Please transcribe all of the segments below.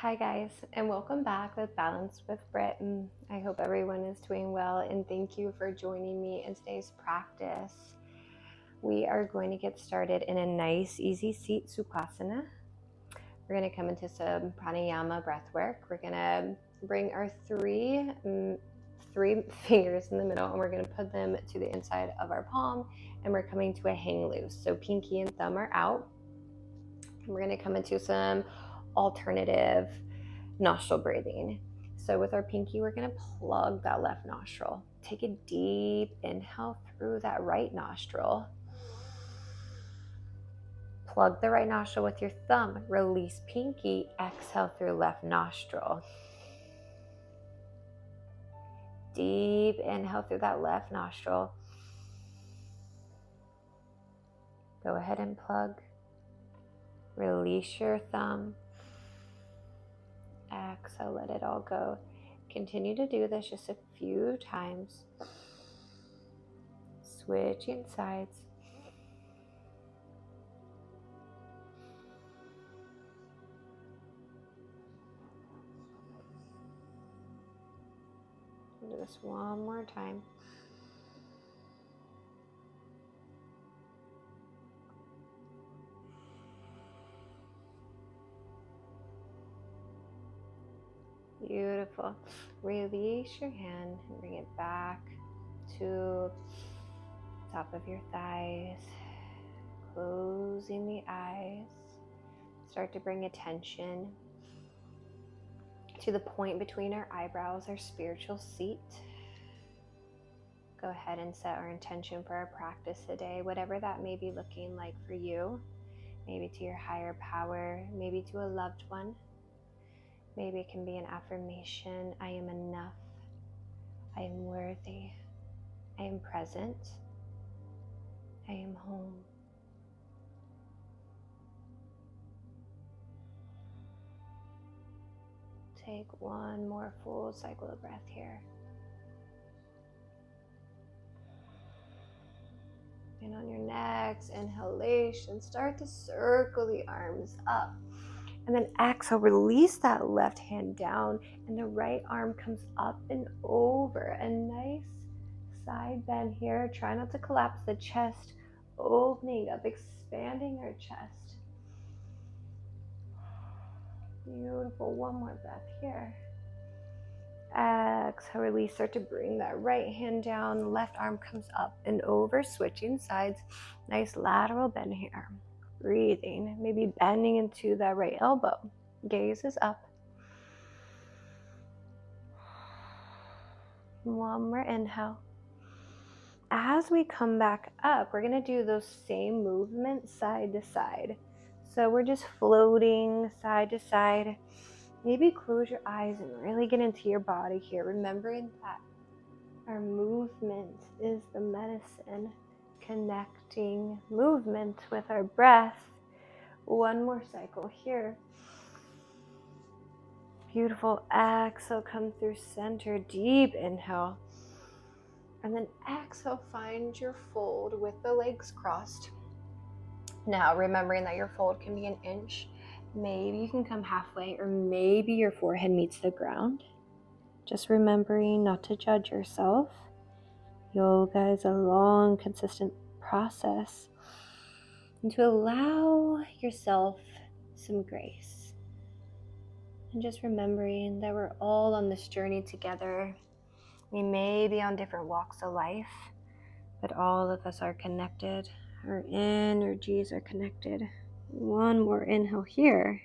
Hi guys, and welcome back with Balance with Britt. I hope everyone is doing well, and thank you for joining me in today's practice. We are going to get started in a nice, easy seat Sukhasana. We're going to come into some pranayama breath work. We're going to bring our three fingers in the middle, and we're going to put them to the inside of our palm, and we're coming to a hang loose. So pinky and thumb are out. And we're going to come into some alternative nostril breathing. So with our pinky, we're going to plug that left nostril. Take a deep inhale through that right nostril. Plug the right nostril with your thumb. Release pinky. Exhale through left nostril. Deep inhale through that left nostril. Go ahead and plug. Release your thumb. Exhale, let it all go. Continue to do this just a few times. Switching sides. Do this one more time. Beautiful. Release your hand and bring it back to the top of your thighs. Closing the eyes. Start to bring attention to the point between our eyebrows, our spiritual seat. Go ahead and set our intention for our practice today, whatever that may be looking like for you. Maybe to your higher power, maybe to a loved one. Maybe it can be an affirmation. I am enough. I am worthy. I am present. I am home. Take one more full cycle of breath here. And on your next inhalation, start to circle the arms up. And then exhale, release that left hand down, and the right arm comes up and over. A nice side bend here. Try not to collapse the chest, opening up, expanding our chest. Beautiful. One more breath here. Exhale, release. Start to bring that right hand down. Left arm comes up and over, switching sides. Nice lateral bend here. Breathing, maybe bending into that right elbow. Gaze is up. One more inhale. As we come back up, we're going to do those same movements side to side. So we're just floating side to side. Maybe close your eyes and really get into your body here, remembering that our movement is the medicine. Connecting movement with our breath. One more cycle here. Beautiful. Exhale, come through center. Deep inhale. And then exhale, find your fold with the legs crossed. Now, remembering that your fold can be an inch. Maybe you can come halfway, or maybe your forehead meets the ground. Just remembering not to judge yourself. Yoga is a long, consistent process, and to allow yourself some grace. And just remembering that we're all on this journey together. We may be on different walks of life, but all of us are connected. Our energies are connected. One more inhale here.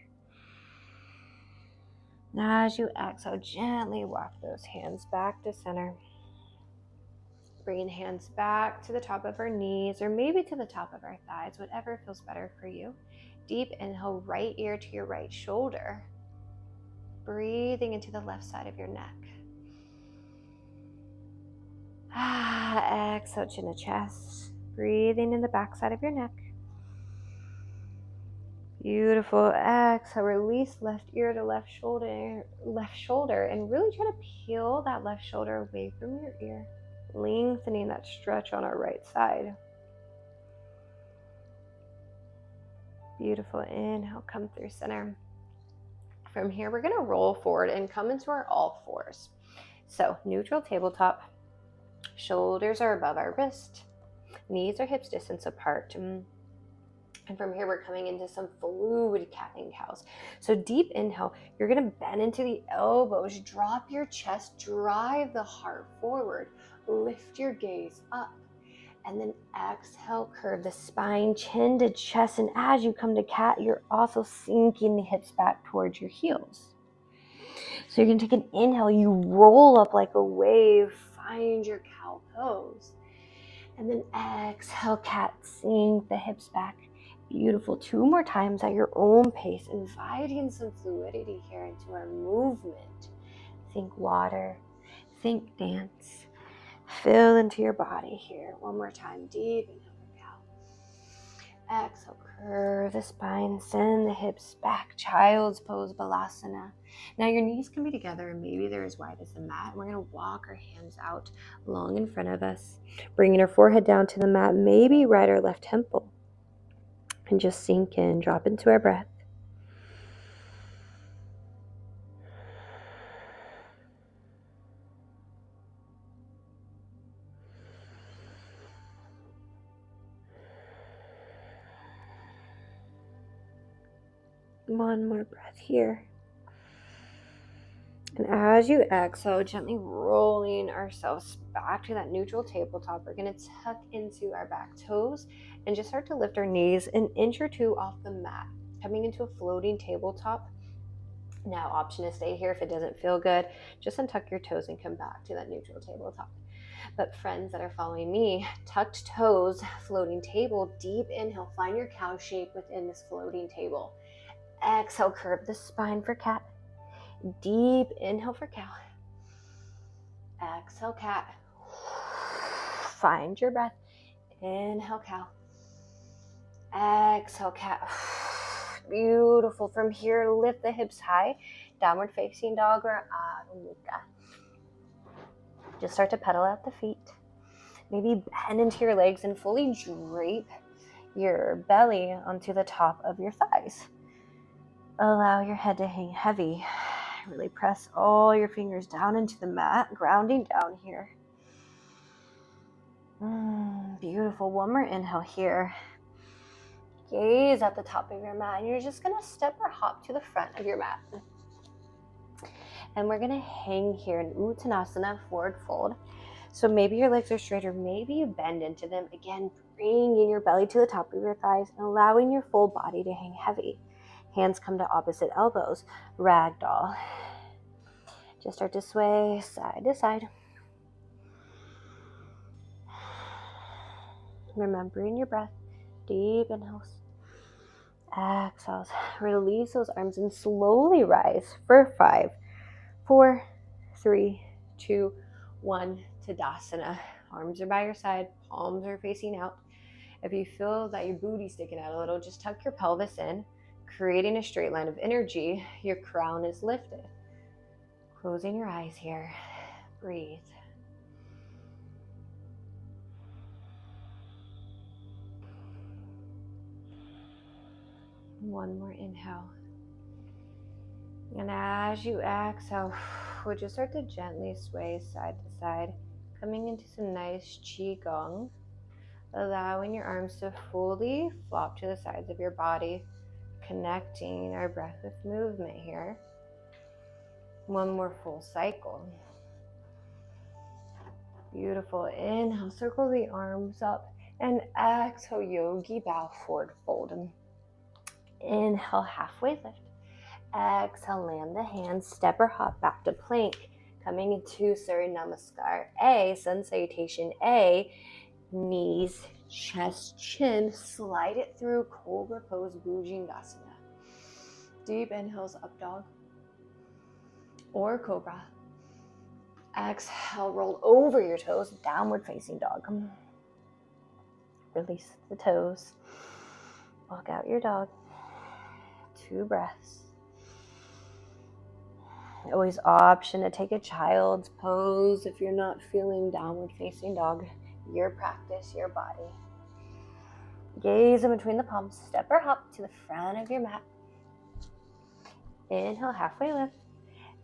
As you exhale, gently walk those hands back to center. Bring hands back to the top of our knees, or maybe to the top of our thighs, whatever feels better for you. Deep inhale, right ear to your right shoulder. Breathing into the left side of your neck. Exhale, chin to chest. Breathing in the back side of your neck. Beautiful. Exhale, release left ear to left shoulder, and really try to peel that left shoulder away from your ear. Lengthening that stretch on our right side. Beautiful. Inhale, come through center. From here, we're gonna roll forward and come into our all fours. So neutral tabletop, shoulders are above our wrist, knees are hips distance apart. And from here, we're coming into some fluid cat and cows. So deep inhale, you're gonna bend into the elbows, drop your chest, drive the heart forward, lift your gaze up. And then exhale, curve the spine, chin to chest. And as you come to cat, you're also sinking the hips back towards your heels. So you're gonna take an inhale, you roll up like a wave, find your cow pose. And then exhale, cat, sink the hips back. Beautiful. 2 more times at your own pace, inviting some fluidity here into our movement. Think water, think dance. Fill into your body here. 1 more time. Deep inhale for cow. Exhale, curve the spine, send the hips back. Child's pose, balasana. Now your knees can be together and maybe they're as wide as the mat. We're going to walk our hands out long in front of us, bringing our forehead down to the mat, maybe right or left temple. And just sink in, drop into our breath. One more breath here. And as you exhale, gently rolling ourselves back to that neutral tabletop, we're going to tuck into our back toes and just start to lift our knees an inch or 2 off the mat, coming into a floating tabletop. Now, option to stay here if it doesn't feel good. Just untuck your toes and come back to that neutral tabletop. But friends that are following me, tucked toes, floating table, deep inhale, find your cow shape within this floating table. Exhale, curve the spine for cat. Deep inhale for cow. Exhale, cat. Find your breath. Inhale, cow. Exhale, cat. Beautiful. From here, lift the hips high. Downward facing dog or Adho Mukha. Just start to pedal out the feet. Maybe bend into your legs and fully drape your belly onto the top of your thighs. Allow your head to hang heavy. Really press all your fingers down into the mat, grounding down here. Beautiful. 1 more inhale here. Gaze at the top of your mat, and you're just going to step or hop to the front of your mat. And we're going to hang here in Uttanasana, forward fold. So maybe your legs are straight or maybe you bend into them. Again, bringing your belly to the top of your thighs and allowing your full body to hang heavy. Hands come to opposite elbows, ragdoll. Just start to sway side to side. Remembering your breath, deep inhales, exhales. Release those arms and slowly rise for 5, 4, 3, 2, 1, Tadasana. Arms are by your side, palms are facing out. If you feel that your booty's sticking out a little, just tuck your pelvis in, creating a straight line of energy. Your crown is lifted. Closing your eyes here. Breathe. One more inhale. And as you exhale, we'll just start to gently sway side to side, coming into some nice Qigong, allowing your arms to fully flop to the sides of your body, connecting our breath with movement here. 1 more full cycle. Beautiful. Inhale, circle the arms up, and exhale, yogi bow, forward fold. Inhale, halfway lift. Exhale, land the hands, step or hop back to plank, coming into Surya Namaskar A, Sun Salutation A, knees, chest, chin, slide it through Cobra Pose, Bhujangasana. Deep inhales, up dog or cobra. Exhale, roll over your toes, downward facing dog. Release the toes. Walk out your dog. 2 breaths. Always option to take a child's pose if you're not feeling downward facing dog. Your practice, your body. Gaze in between the palms. Step or hop to the front of your mat. Inhale, halfway lift.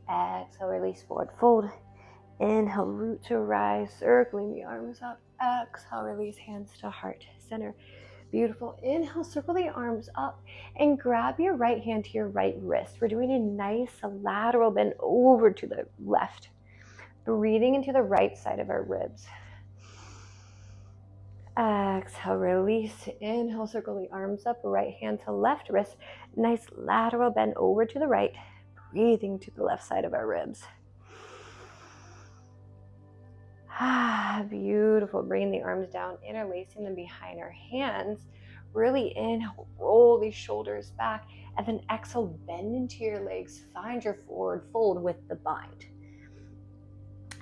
Exhale, release, forward fold. Inhale, root to rise, circling the arms up. Exhale, release, hands to heart center. Beautiful. Inhale, circle the arms up and grab your right hand to your right wrist. We're doing a nice lateral bend over to the left. Breathing into the right side of our ribs. Exhale, release. Inhale, circle the arms up, right hand to left wrist. Nice lateral bend over to the right. Breathing to the left side of our ribs. Beautiful. Bring the arms down, interlacing them behind our hands. Really inhale, roll these shoulders back, and then exhale, bend into your legs. Find your forward fold with the bind.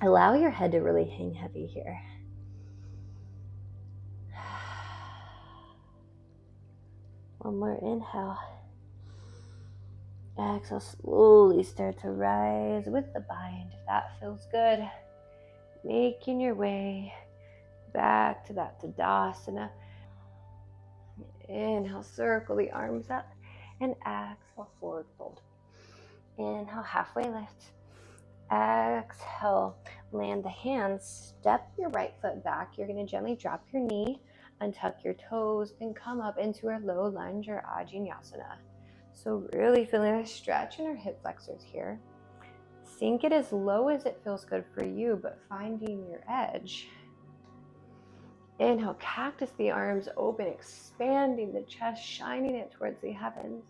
Allow your head to really hang heavy here. One more inhale. Exhale, slowly start to rise with the bind. If that feels good, making your way back to that Tadasana. Inhale, circle the arms up, and exhale, forward fold. Inhale, halfway lift. Exhale, land the hands, step your right foot back. You're going to gently drop your knee, untuck your toes, and come up into our low lunge or Vinyasa. So really feeling a stretch in our hip flexors here. Sink it as low as it feels good for you, but finding your edge. Inhale, cactus the arms open, expanding the chest, shining it towards the heavens.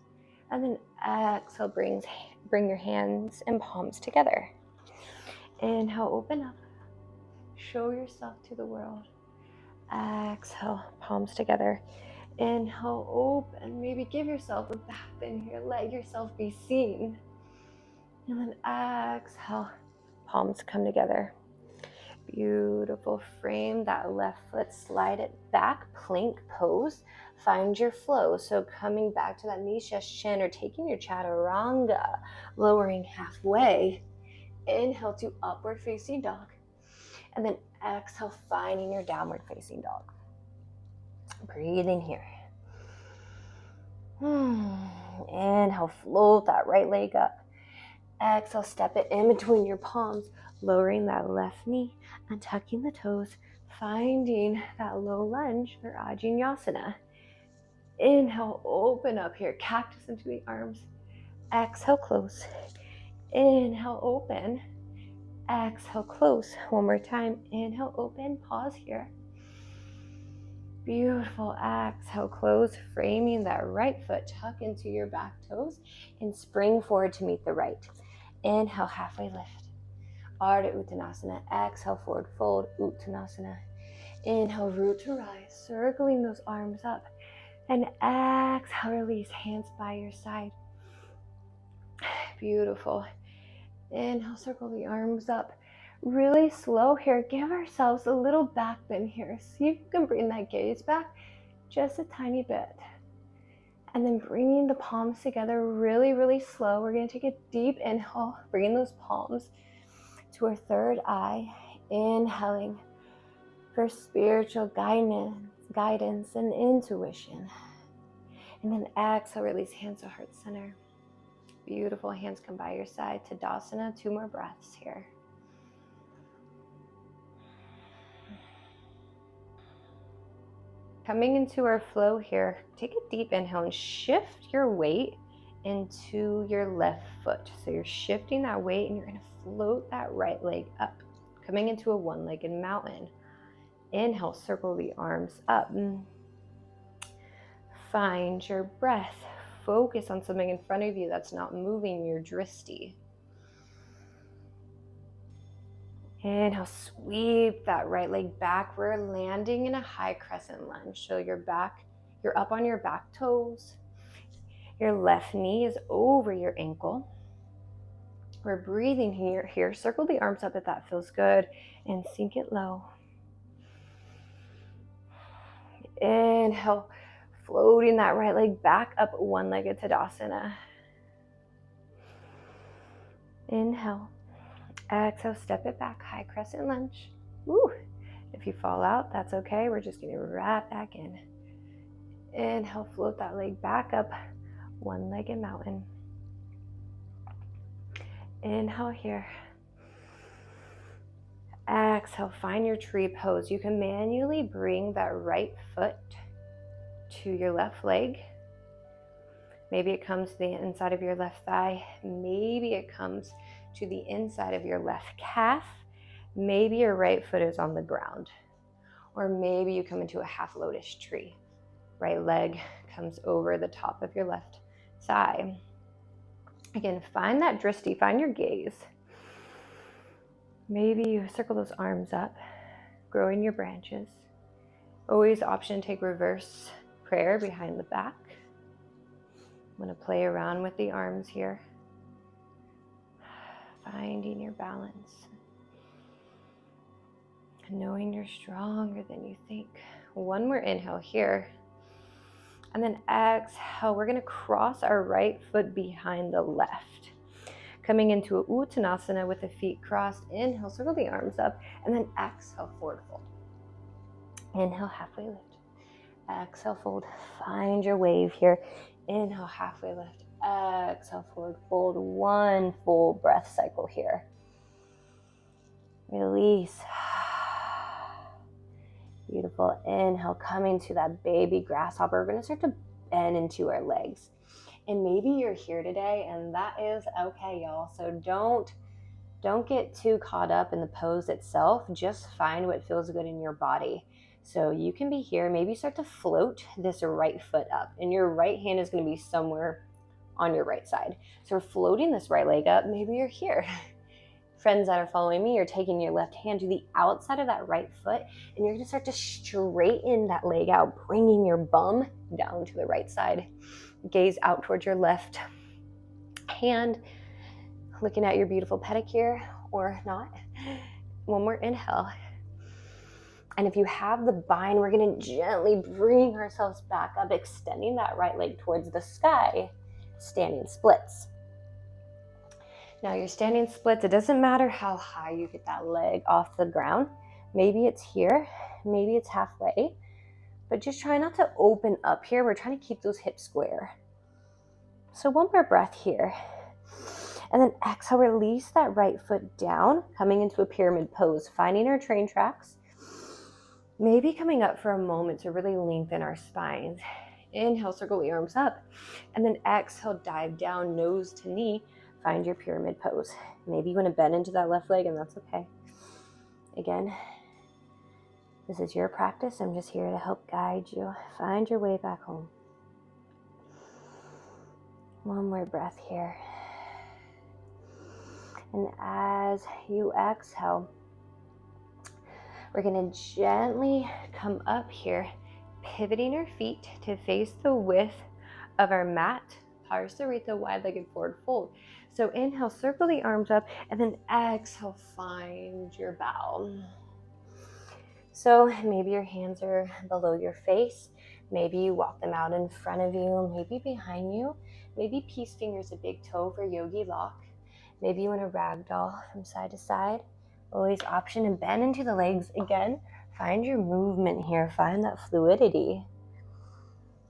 And then exhale, bring your hands and palms together. Inhale, open up. Show yourself to the world. Exhale, palms together. Inhale, open. Maybe give yourself a back bend here. Let yourself be seen. And then exhale, palms come together. Beautiful. Frame that left foot, slide it back, plank pose. Find your flow. So coming back to that Nisha Shin or taking your Chaturanga, lowering halfway. Inhale to upward facing dog. And then exhale, finding your downward facing dog. Breathing here. Inhale, float that right leg up. Exhale, step it in between your palms, lowering that left knee, untucking the toes, finding that low lunge or Vinyasa. Inhale, open up here, cactus into the arms. Exhale, close. Inhale, open. Exhale, close. One more time. Inhale, open. Pause here. Beautiful. Exhale, close. Framing that right foot. Tuck into your back toes and spring forward to meet the right. Inhale, halfway lift. Ardha Uttanasana. Exhale, forward fold. Uttanasana. Inhale, root to rise. Circling those arms up. And exhale, release. Hands by your side. Beautiful. Inhale, circle the arms up. Really slow here. Give ourselves a little back bend here. See if you can bring that gaze back just a tiny bit. And then bringing the palms together really, really slow. We're going to take a deep inhale, bringing those palms to our third eye. Inhaling for spiritual guidance and intuition. And then exhale, release hands to heart center. Beautiful. Hands come by your side. Tadasana. 2 more breaths here. Coming into our flow here, take a deep inhale and shift your weight into your left foot. So you're shifting that weight and you're going to float that right leg up, coming into a one-legged mountain. Inhale, circle the arms up. Find your breath. Focus on something in front of you that's not moving your drishti. Inhale, sweep that right leg back. We're landing in a high crescent lunge. So you're up on your back toes. Your left knee is over your ankle. We're breathing here. Circle the arms up if that feels good and sink it low. Inhale, floating that right leg back up, one-legged Tadasana. Inhale. Exhale, step it back, high crescent lunge. Woo. If you fall out, that's okay. We're just going to wrap back in. Inhale, float that leg back up, one-legged mountain. Inhale here. Exhale, find your tree pose. You can manually bring that right foot to your left leg. Maybe it comes to the inside of your left thigh. Maybe it comes to the inside of your left calf. Maybe your right foot is on the ground. Or maybe you come into a half lotus tree. Right leg comes over the top of your left thigh. Again, find that drishti, find your gaze. Maybe you circle those arms up, growing your branches. Always option to take reverse prayer behind the back. I'm going to play around with the arms here. Finding your balance. Knowing you're stronger than you think. One more inhale here. And then exhale, we're going to cross our right foot behind the left. Coming into a Uttanasana with the feet crossed. Inhale, circle the arms up. And then exhale, forward fold. Inhale, halfway lift. Exhale, fold. Find your wave here. Inhale, halfway lift. Exhale, forward fold. One full breath cycle here. Release. Beautiful. Inhale, coming to that baby grasshopper. We're going to start to bend into our legs. And maybe you're here today, and that is okay, y'all. So don't get too caught up in the pose itself. Just find what feels good in your body. So you can be here. Maybe start to float this right foot up, and your right hand is going to be somewhere on your right side. So we're floating this right leg up. Maybe you're here. Friends that are following me, you're taking your left hand to the outside of that right foot, and you're going to start to straighten that leg out, bringing your bum down to the right side. Gaze out towards your left hand, looking at your beautiful pedicure or not. One more inhale. And if you have the bind, we're going to gently bring ourselves back up, extending that right leg towards the sky, standing splits. Now your standing splits, it doesn't matter how high you get that leg off the ground. Maybe it's here, maybe it's halfway, but just try not to open up here. We're trying to keep those hips square. So one more breath here. And then exhale, release that right foot down, coming into a pyramid pose, finding our train tracks. Maybe coming up for a moment to really lengthen our spines. Inhale, circle the arms up. And then exhale, dive down, nose to knee. Find your pyramid pose. Maybe you want to bend into that left leg, and that's okay. Again, this is your practice. I'm just here to help guide you. Find your way back home. One more breath here. And as you exhale, we're going to gently come up here, pivoting our feet to face the width of our mat. Parsarita, wide-legged forward fold. So inhale, circle the arms up, and then exhale, find your bow. So maybe your hands are below your face. Maybe you walk them out in front of you, maybe behind you. Maybe peace fingers a big toe for yogi lock. Maybe you want to ragdoll from side to side. Always option and bend into the legs again. Find your movement here. Find that fluidity.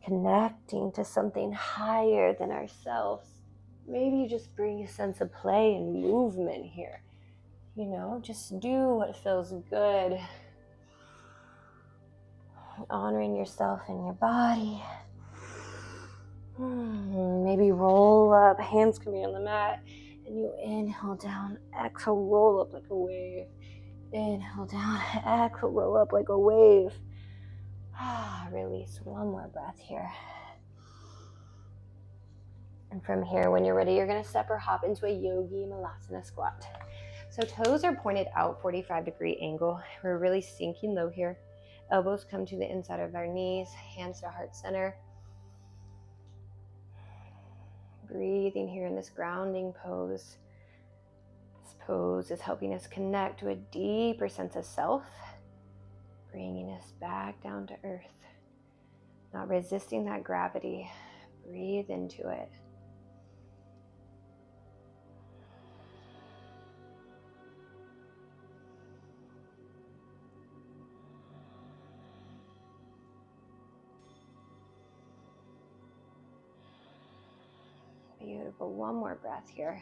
Connecting to something higher than ourselves. Maybe you just bring a sense of play and movement here. You know, just do what feels good. Honoring yourself and your body. Maybe roll up. Hands can be on the mat. And you inhale down. Exhale, roll up like a wave. Inhale down. Exhale, roll up like a wave. Release. One more breath here. And from here, when you're ready, you're going to step or hop into a yogi malasana squat. So toes are pointed out, 45-degree angle. We're really sinking low here. Elbows come to the inside of our knees, hands to heart center. Breathing here in this grounding pose. This pose is helping us connect to a deeper sense of self, bringing us back down to earth. Not resisting that gravity. Breathe into it. Beautiful. One more breath here.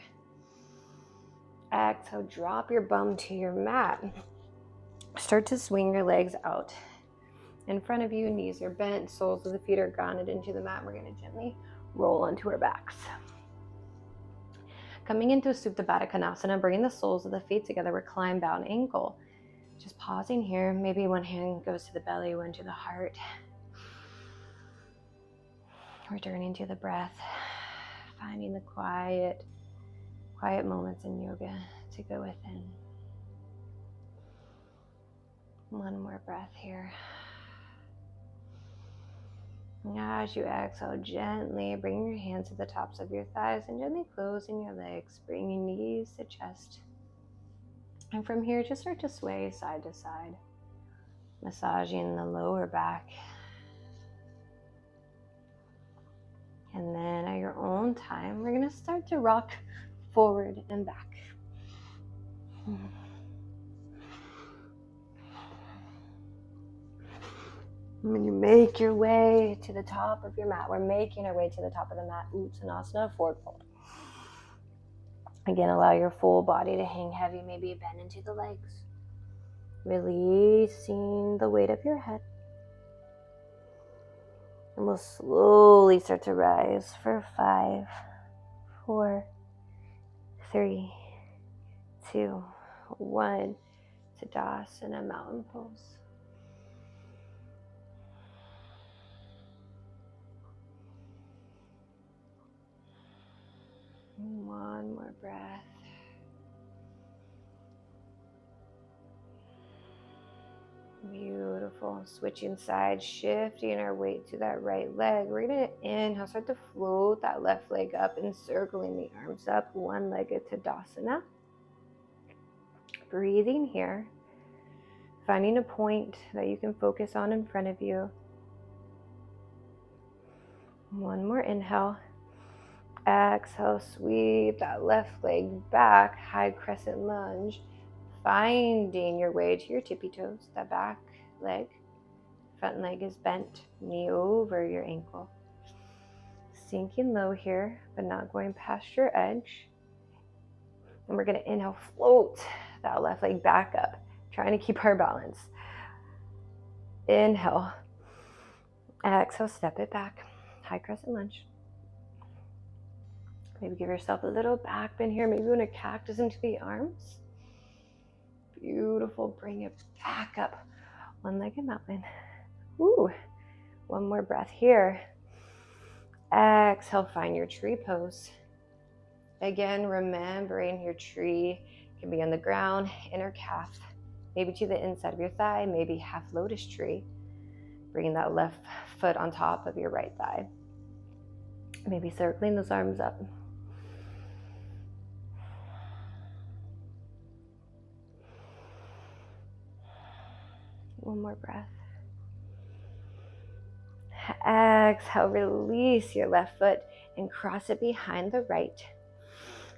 Exhale, drop your bum to your mat. Start to swing your legs out in front of you. Knees are bent, soles of the feet are grounded into the mat. We're going to gently roll onto our backs. Coming into Supta Baddha Konasana, bringing the soles of the feet together, recline, bound ankle. Just pausing here. Maybe one hand goes to the belly, one to the heart. Returning to the breath, finding the quiet moments in yoga to go within. One more breath here. As you exhale, gently bring your hands to the tops of your thighs and gently closing your legs, bringing knees to chest. And from here, just start to sway side to side, massaging the lower back. And then at your own time, we're going to start to rock forward and back. When you make your way to the top of your mat, we're making our way to the top of the mat, Uttanasana, forward fold. Again, allow your full body to hang heavy, maybe bend into the legs. Releasing the weight of your head. And we'll slowly start to rise for 5, 4, 3, 2, 1. Tadasana, mountain pose. One more breath. Beautiful. Switching sides, shifting our weight to that right leg. We're going to inhale, start to float that left leg up, encircling the arms up, one-legged Tadasana. Breathing here. Finding a point that you can focus on in front of you. One more inhale. Exhale, sweep that left leg back, high crescent lunge. Finding your way to your tippy toes, that back leg. Front leg is bent, knee over your ankle. Sinking low here, but not going past your edge. And we're going to inhale, float that left leg back up, trying to keep our balance. Inhale. Exhale, step it back, high crescent lunge. Maybe give yourself a little back bend here. Maybe you want to cactus into the arms. Beautiful. Bring it back up. One-legged mountain. Ooh. One more breath here. Exhale, find your tree pose. Again, remembering your tree can be on the ground, inner calf, maybe to the inside of your thigh, maybe half lotus tree. Bringing that left foot on top of your right thigh. Maybe circling those arms up. One more breath. Exhale, release your left foot and cross it behind the right.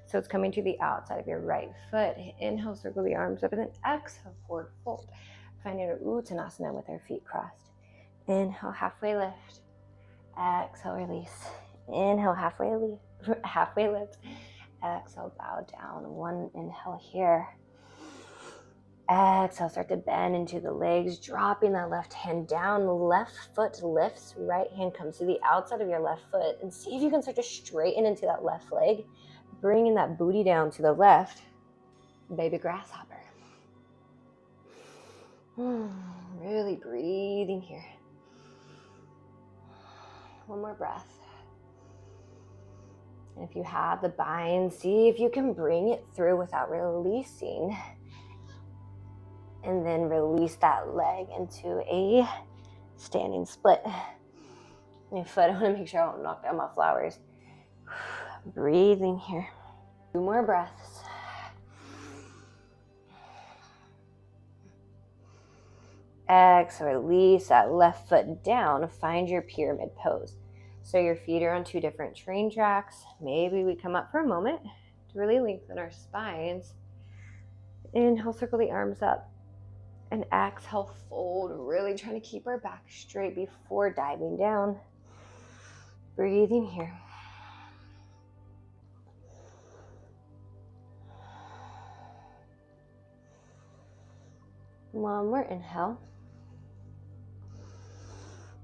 So it's coming to the outside of your right foot. Inhale, circle the arms up, and then exhale, forward fold. Finding an Uttanasana with our feet crossed. Inhale, halfway lift. Exhale, release. Inhale, halfway lift. Exhale, bow down. One inhale here. Exhale, start to bend into the legs, dropping that left hand down. Left foot lifts, right hand comes to the outside of your left foot. And see if you can start to straighten into that left leg, bringing that booty down to the left. Baby grasshopper. Really breathing here. One more breath. And if you have the bind, see if you can bring it through without releasing. And then release that leg into a standing split. My foot, I want to make sure I don't knock down my flowers. Breathing here. 2 more breaths. Exhale, release that left foot down. Find your pyramid pose. So your feet are on 2 different train tracks. Maybe we come up for a moment to really lengthen our spines. Inhale, circle the arms up. And exhale, fold, really trying to keep our back straight before diving down. Breathing here. One more inhale.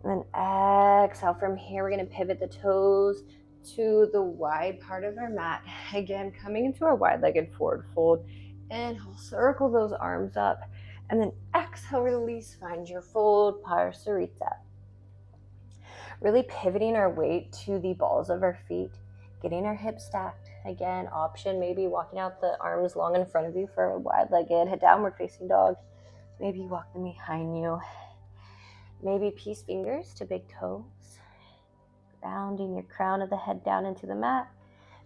And then exhale. From here, we're going to pivot the toes to the wide part of our mat. Again, coming into our wide-legged forward fold. Inhale, circle those arms up. And then exhale, release, find your fold, Parsarita. Really pivoting our weight to the balls of our feet, getting our hips stacked. Again, option maybe walking out the arms long in front of you for a wide-legged downward facing dog. Maybe walk them behind you. Maybe peace fingers to big toes. Grounding your crown of the head down into the mat.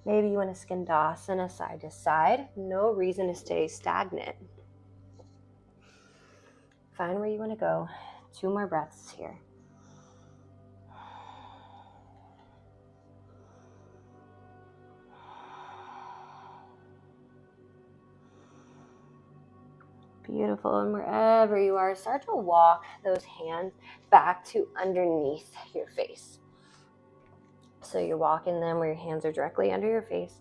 Maybe you want to skandasana side to side. No reason to stay stagnant. Find where you want to go. 2 more breaths here. Beautiful. And wherever you are, start to walk those hands back to underneath your face. So you're walking them where your hands are directly under your face.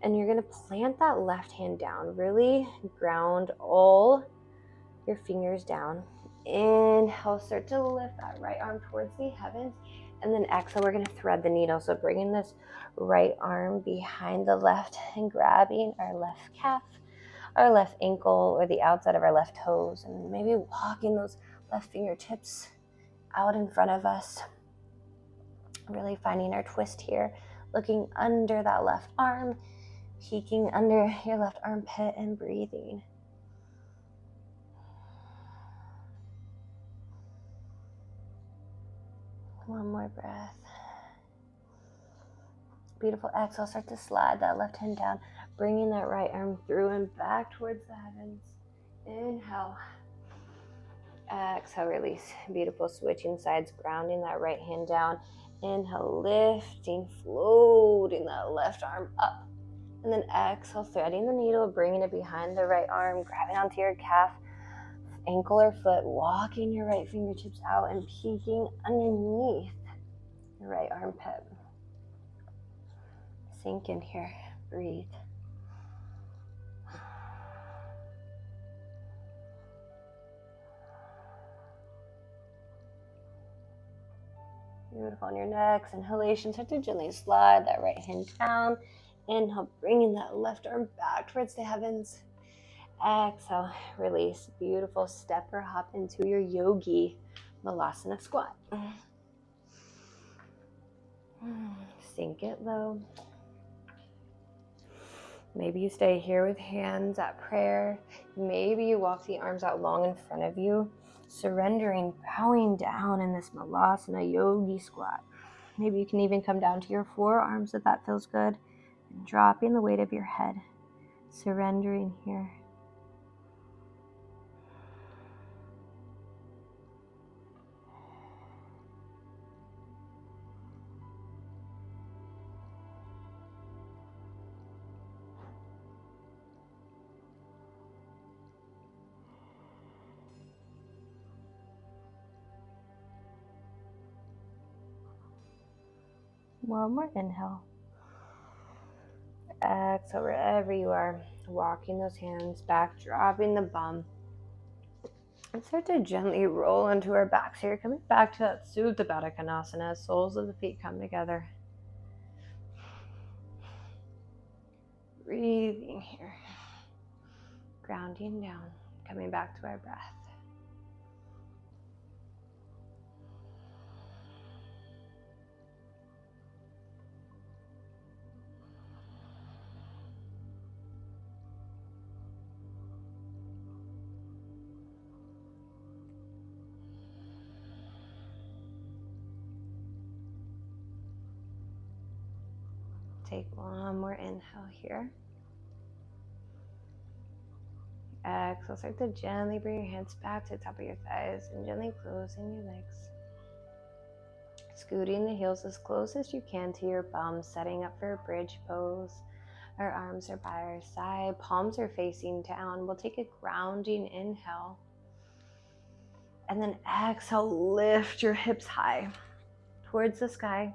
And you're going to plant that left hand down. Really ground all your fingers down. Inhale, start to lift that right arm towards the heavens. And then exhale, we're going to thread the needle. So bringing this right arm behind the left and grabbing our left calf, our left ankle, or the outside of our left toes. And maybe walking those left fingertips out in front of us. Really finding our twist here. Looking under that left arm. Peeking under your left armpit and breathing. One more breath. Beautiful. Exhale, start to slide that left hand down, bringing that right arm through and back towards the heavens. Inhale. Exhale, release. Beautiful. Switching sides, grounding that right hand down. Inhale, lifting, floating that left arm up. And then exhale, threading the needle, bringing it behind the right arm, grabbing onto your calf, ankle or foot, walking your right fingertips out and peeking underneath your right armpit. Sink in here, breathe. Beautiful. On your next inhalation, start to gently slide that right hand down. Inhale, bringing that left arm back towards the heavens. Exhale, release. Beautiful. Step or hop into your yogi malasana squat. Sink it low. Maybe you stay here with hands at prayer. Maybe you walk the arms out long in front of you, surrendering, bowing down in this malasana yogi squat. Maybe you can even come down to your forearms if that feels good. And dropping the weight of your head, surrendering here. One more inhale. Exhale, wherever you are, walking those hands back, dropping the bum. And start to gently roll into our backs here, coming back to that Supta Baddha Konasana. Soles of the feet come together. Breathing here. Grounding down, coming back to our breath. Take one more inhale here. Exhale, start to gently bring your hands back to the top of your thighs and gently closing your legs. Scooting the heels as close as you can to your bum, setting up for a bridge pose. Our arms are by our side, palms are facing down. We'll take a grounding inhale. And then exhale, lift your hips high towards the sky.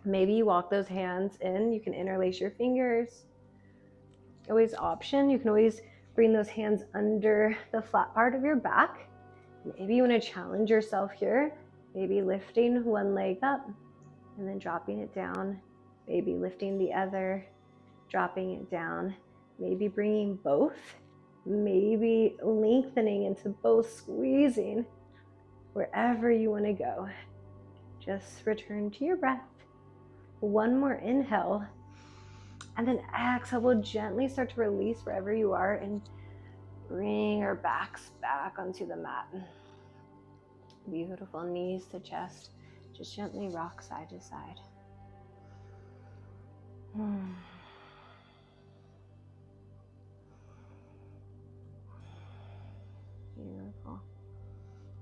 Maybe you walk those hands in. You can interlace your fingers. Always option. You can always bring those hands under the flat part of your back. Maybe you want to challenge yourself here. Maybe lifting one leg up and then dropping it down. Maybe lifting the other, dropping it down. Maybe bringing both. Maybe lengthening into both, squeezing. Wherever you want to go. Just return to your breath. One more inhale. And then exhale, we'll gently start to release wherever you are and bring our backs back onto the mat. Beautiful, knees to chest. Just gently rock side to side. Beautiful.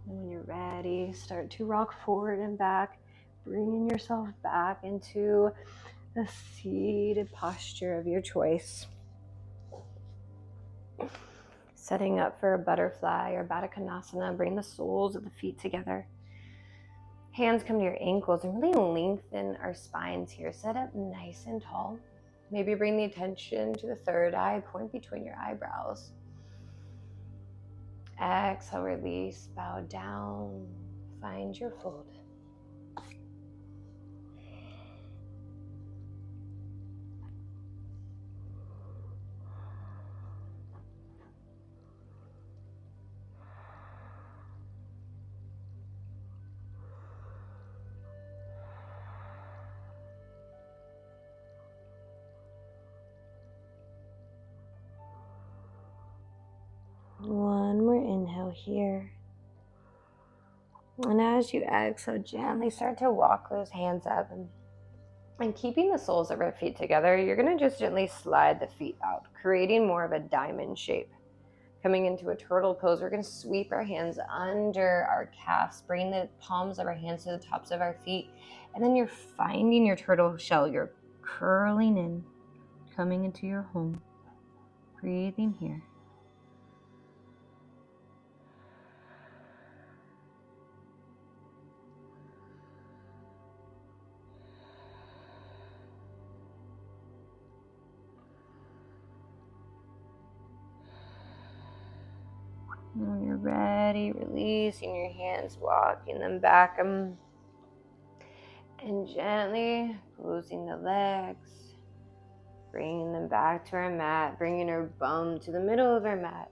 And when you're ready, start to rock forward and back, bringing yourself back into a seated posture of your choice. Setting up for a butterfly or Baddha Konasana, bring the soles of the feet together. Hands come to your ankles and really lengthen our spines here. Set up nice and tall. Maybe bring the attention to the third eye, point between your eyebrows. Exhale, release, bow down, find your fold. One more inhale here. And as you exhale, gently start to walk those hands up. And keeping the soles of our feet together, you're going to just gently slide the feet out, creating more of a diamond shape. Coming into a turtle pose, we're going to sweep our hands under our calves, bring the palms of our hands to the tops of our feet. And then you're finding your turtle shell. You're curling in, coming into your home, breathing here. When you're ready, releasing your hands, walking them back, and gently closing the legs, bringing them back to our mat, bringing our bum to the middle of our mat.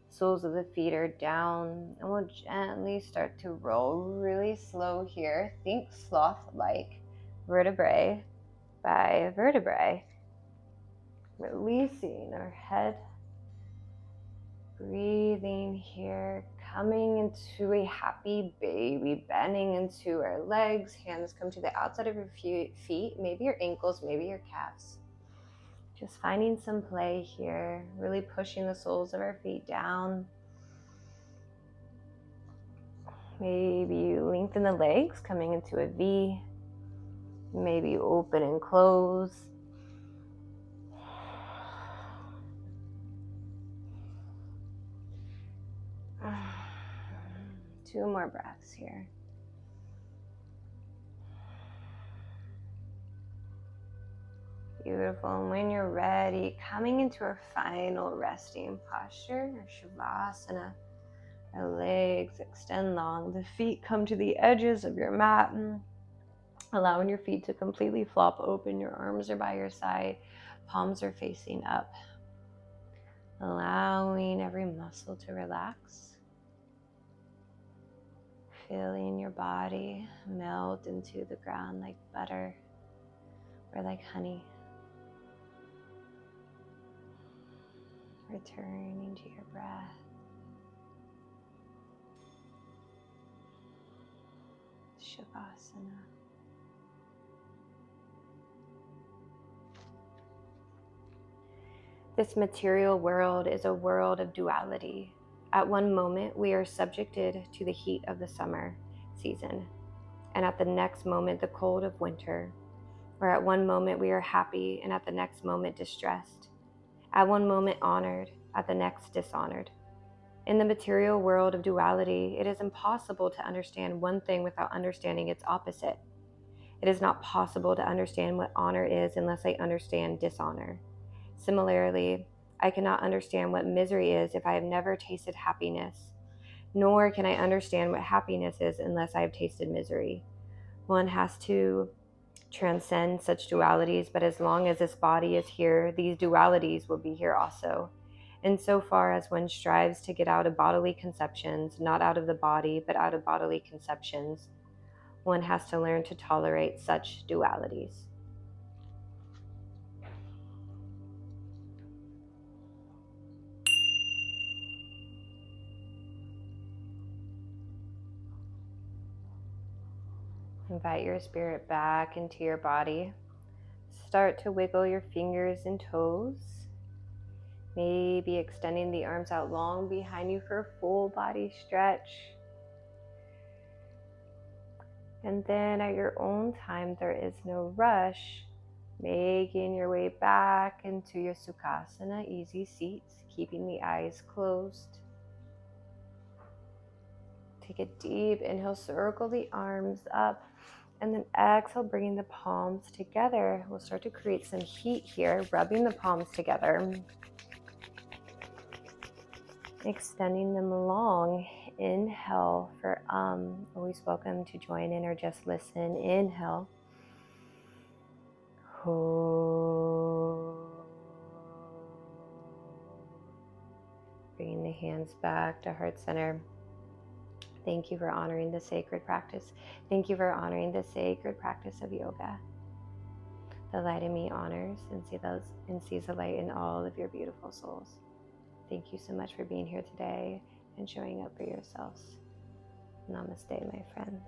Soles of the feet are down, and we'll gently start to roll really slow here. Think sloth-like, vertebrae by vertebrae. Releasing our head. Breathing here, coming into a happy baby, bending into our legs. Hands come to the outside of your feet, maybe your ankles, maybe your calves. Just finding some play here, really pushing the soles of our feet down. Maybe you lengthen the legs, coming into a V. Maybe you open and close. Two more breaths here. Beautiful. And when you're ready, coming into our final resting posture, or Shavasana. Our legs extend long. The feet come to the edges of your mat, allowing your feet to completely flop open. Your arms are by your side. Palms are facing up. Allowing every muscle to relax. Feeling your body melt into the ground like butter or like honey. Returning to your breath. Shavasana. This material world is a world of duality. At one moment, we are subjected to the heat of the summer season, and at the next moment, the cold of winter. Or at one moment, we are happy, and at the next moment, distressed. At one moment, honored, at the next, dishonored. In the material world of duality, it is impossible to understand one thing without understanding its opposite. It is not possible to understand what honor is unless I understand dishonor. Similarly, I cannot understand what misery is if I have never tasted happiness, nor can I understand what happiness is unless I have tasted misery. One has to transcend such dualities, but as long as this body is here, these dualities will be here also. And so far as one strives to get out of bodily conceptions, not out of the body, but out of bodily conceptions, one has to learn to tolerate such dualities. Invite your spirit back into your body. Start to wiggle your fingers and toes. Maybe extending the arms out long behind you for a full body stretch. And then at your own time, there is no rush, making your way back into your Sukhasana, easy seats, keeping the eyes closed. Take a deep inhale, circle the arms up, and then exhale, bringing the palms together. We'll start to create some heat here, rubbing the palms together, extending them long. Inhale for always welcome to join in or just listen. Inhale. Bringing the hands back to heart center. Thank you for honoring the sacred practice. Thank you for honoring the sacred practice of yoga. The light in me honors and sees the light in all of your beautiful souls. Thank you so much for being here today and showing up for yourselves. Namaste, my friends.